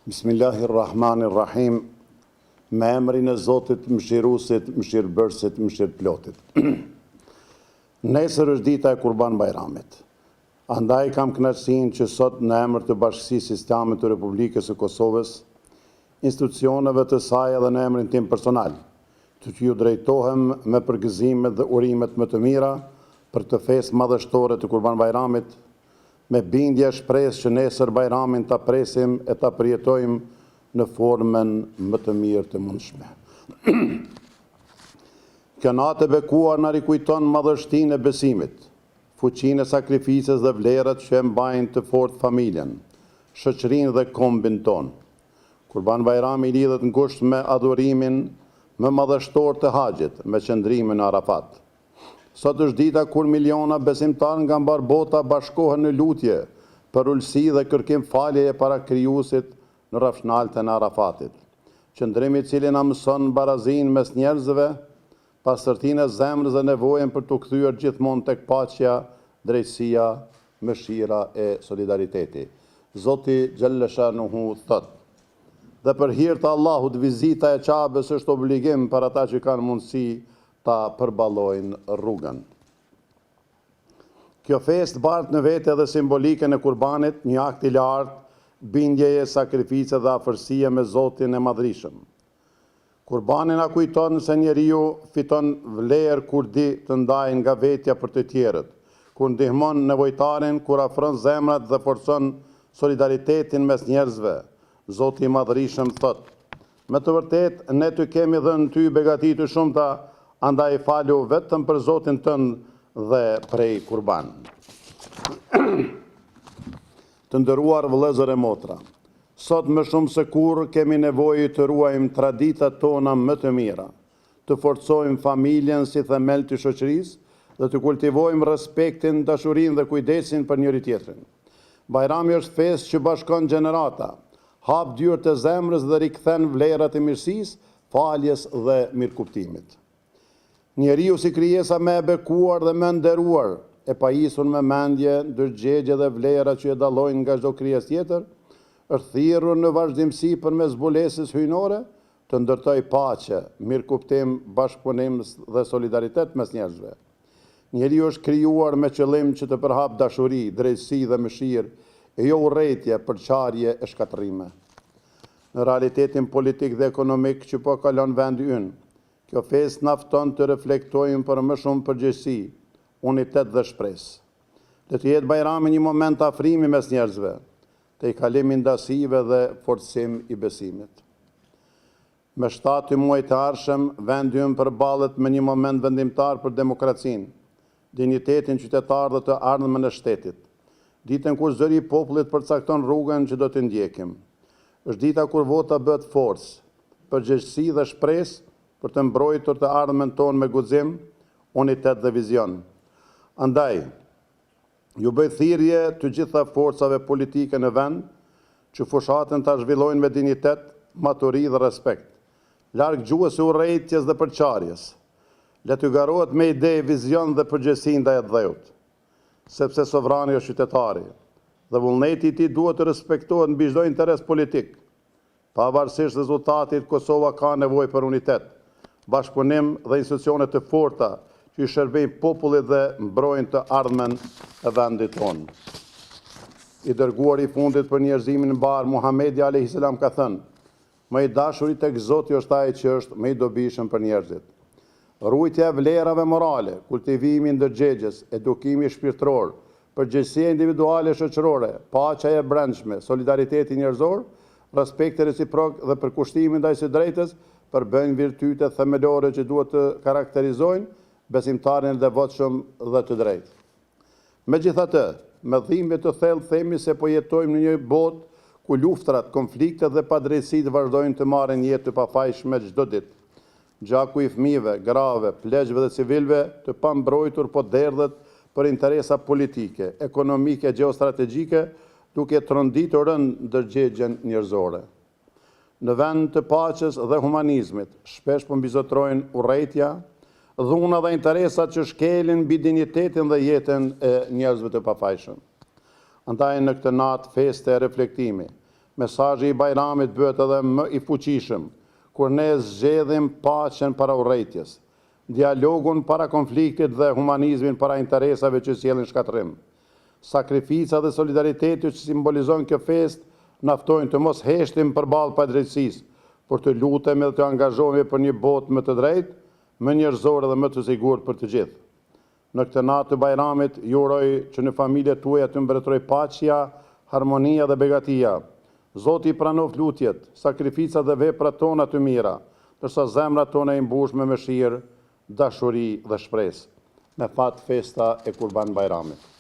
Bismillahirrahmanirrahim, me emrin e Zotit, mëshiruesit, mëshirbërësit, mëshirëplotit. Nesër është dita e Kurban Bajramit. Andaj kam kënaqësinë që sot në emër të Bashkisë Islame të Republikës së Kosovës, institucioneve të saj edhe në emrin tim personal, të ju drejtohem me përgëzimet dhe urimet më të mira për të festë madhështore të Kurban Bajramit, me bindje shpresë që nesër Bajramin ta presim e ta përjetojmë në formën më të mirë të mundshme. Kjo natë e bekuar na rikujton madhështinë e besimit, fuqinë e sakrificës dhe vlerat që e mbajnë të fortë familjen, shoqërinë dhe kombin ton. Kurban Bajrami lidhet ngushtë me adhurimin më madhështor të haxhit, me qëndrimin në Arafat. Sot është dita kur miliona besimtarë nga mbar bota bashkohen në lutje për ulësi dhe kërkim faljeje para krijuesit në rafshnaltën e Arafatit. Qëndrimi i cili na mëson barazinë mes njerëzve, pastërtinë e zemrës dhe nevojën për të kthyer gjithmonë tek paqja, drejtësia, mëshira e solidariteti. Zoti xhalla shanuhu thot: dhe për hir të Allahut vizita e Qabes është obligim për ata që kanë mundësi ta përballojnë rrugën. Kjo festë bart në vete edhe simbolikën e kurbanit, një akt i lartë, bindjeje, sakrifice dhe afërsie me Zotin e Madhrishëm. Kurbani na kujton se njeriu fiton vlerë kur di të ndajë nga vetja për të tjerët, kur ndihmon nevojtarin, kur afron zemrat dhe forcon solidaritetin mes njerëzve. Zoti i Madhrishëm thot: me të vërtetë ne ty kemi dhënë ty begati të shumta, andaj falu vetëm për Zotin tënd dhe prej kurban. Të nderuar vëllezër e motra, sot më shumë se kurrë kemi nevojë të ruajmë traditat tona më të mira, të forcojmë familjen si themel të shoqërisë dhe të kultivojmë respektin, dashurinë dhe kujdesin për njëri tjetrin. Bajrami është festë që bashkon gjenerata, hap dyert e zemrës dhe rikthen vlerat e mirësisë, faljes dhe mirëkuptimit. Njeriu si krijesa më e bekuar dhe më nderuar, e pajisur me mendje, ndërgjegje dhe vlera që e dallojnë nga çdo krijesë tjetër, është thirrur në vazhdimsi përmes zbulesës hyjnore të ndërtoj paqe, mirëkuptim, bashkëpunim dhe solidaritet mes njerëzve. Njeriu është krijuar me qëllim që të përhap dashuri, drejtësi dhe mëshirë, e jo urrëtie, përçarje e shkatërrime. Në realitetin politik dhe ekonomik që po kalon vendi ynë, kjo festë na fton të reflektojmë për më shumë përgjegjësi, unitet dhe shpresë. Le të jetë Bajrami një moment afrimi mes njerëzve, te i kalimi ndasive dhe forcim i besimit. Me 7 muaj të ardhshëm, vendi ynë përballet me një moment vendimtar për demokracinë, dinjitetin qytetar dhe të ardhmën e shtetit. Ditën kur zëri i popullit përcakton rrugën që do të ndjekim. Është dita kur vota bëhet forcë, përgjegjësi dhe shpresë për të mbrojtur të ardhmen tonë me guxim, unitet dhe vizion. Andaj, ju bëj thirrje të gjitha forcave politike në vend që fushatën ta zhvillojnë me dinjitet, maturi dhe respekt, larg gjuhës së urrëties dhe përçarjes. Le t'ju garohet me ide, vizion dhe përgjegjësi ndaj dheut, sepse sovrani është qytetari dhe vullneti i tij duhet të respektohet mbi çdo interes politik. Pavarësisht rezultatit, Kosova ka nevojë për unitet, bashkëpunim dhe institucione të forta që i shërbejnë popullit dhe mbrojnë të ardhmen e vendit tonë. I dërguari i fundit për njerëzimin mbar, Muhamedi a.s. ka thënë: më i dashuri tek Zoti është ai që është më i dobishëm për njerëzit. Ruajtja e vlerave morale, kultivimi i ndërgjegjes, edukimi shpirtëror, përgjegjësia individuale shoqërore, paqja e brendshme, solidariteti njerëzor, respekti reciprok dhe përkushtimi ndaj së drejtës përbëjnë virtyte themelore që duhet të karakterizojnë besimtarin e devotshëm dhe të drejtë. Megjithatë, me dhimbje të thellë themi se po jetojmë në një botë ku luftrat, konfliktet dhe padrejtësitë vazhdojnë të marrin jetë të pafajshme çdo ditë. Gjaku i fëmijëve, grave, pleqve dhe civilëve të pambrojtur po derdhet për interesa politike, ekonomike, gjeostrategjike, duke tronditur rënd ndërgjegjen njerëzore. Në vend të paqes dhe humanizmit, shpesh po mbizotrojnë urrëtia, dhuna dhe interesat që shkelin mbi dinjitetin dhe jetën e njerëzve të pafajshëm. Andaj në këtë natë feste e reflektimi, Mesazhi i Bajramit bëhet edhe më i fuqishëm kur ne zgjedhim paqen para urrëties, dialogun para konfliktit dhe humanizmin para interesave që sjellin shkatërrim. Sakrifica dhe solidariteti që simbolizon kjo festë na ftojnë të mos heshtim përballë padrejtësisë, por të lutemi dhe të angazhohemi për një botë më të drejtë, më njerëzore dhe më të sigurt për të gjithë. Në këtë natë të Bajramit, ju uroj që në familjet tuaja të mbretëroj paqja, harmonia dhe begatia. Zoti i pranoft lutjet, sakrificat dhe veprat tona të mira, ndërsa zemrat tona i mbush me mëshirë, dashuri dhe shpresë. Me fat festa e Kurban Bajramit.